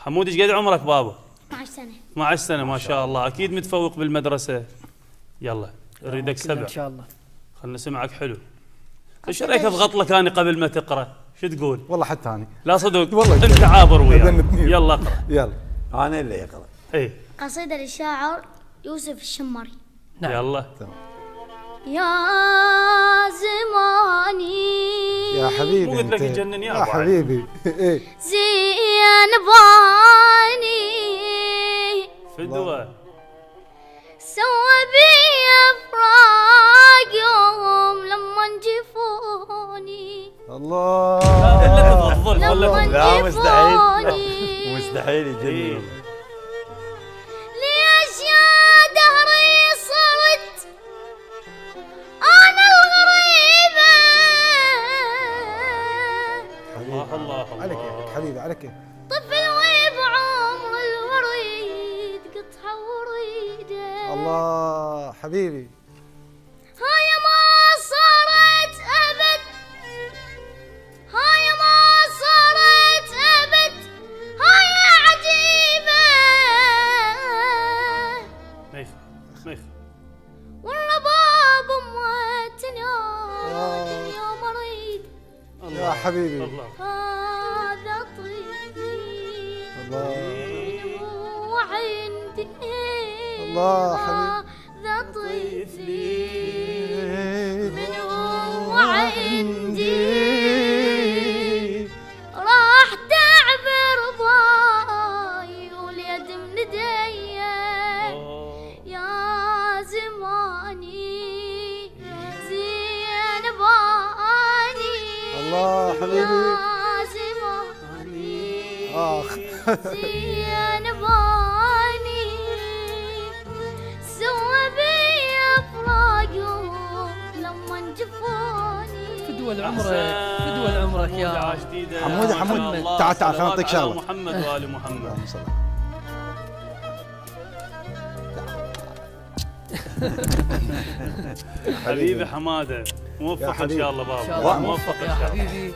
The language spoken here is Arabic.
حمود ايش قد عمرك بابا؟ 12 سنة. 12 سنة ما شاء الله، اكيد متفوق بالمدرسة. يلا اريدك 7 ان شاء الله. خلنا سمعك حلو. ايش رايك اضغط لك انا قبل ما تقرا؟ شو تقول؟ والله حتى أنا لا صدق والله انت عابر وياي. الاثنين. يلا اقرا. يلا انا اللي اقرا. اي قصيدة للشاعر يوسف الشمري. نعم. يلا. يا زماني يا حبيبي مو قلت لك أنت. يجنن يا يا أبو حبيبي ايه زين باني فدوة سوى بي افراق يوم لما جفوني الله لا تفضل لما لا مستحيل جفوني مستحيل إيه. يجنن. ليش يا دهري صرت انا الغريبة الله الله عليك يا الله. حبيبي عليك طفل وبعمر الوريد قطعة وريدة الله حبيبي هاي ما صارت أبد هاي ما صارت أبد هاي عجيبة ميخ ميخ والرباب موتني اليوم أريد يا حبيبي الله هذا طفلي الله وعندي الله حبيبي هذا طفلي من هو عندي راح تعبر ضاي واليد من ايديا يا زماني زين باني الله حبيبي يا زماني اخ زين باني سوى بي افراقهم لما جفوني فدوى لعمرك فدوى لعمرك يا دعاء جديدة. حمود، ما حمود، شاء الله. تعال، تعال، خلنا صلوات نعطيك على شغلة. محمد وآل محمد. اللهم صل حبيبي حماده موفق ان حبيبي. شاء الله ان شاء بابا الله موفق يا حبيبي.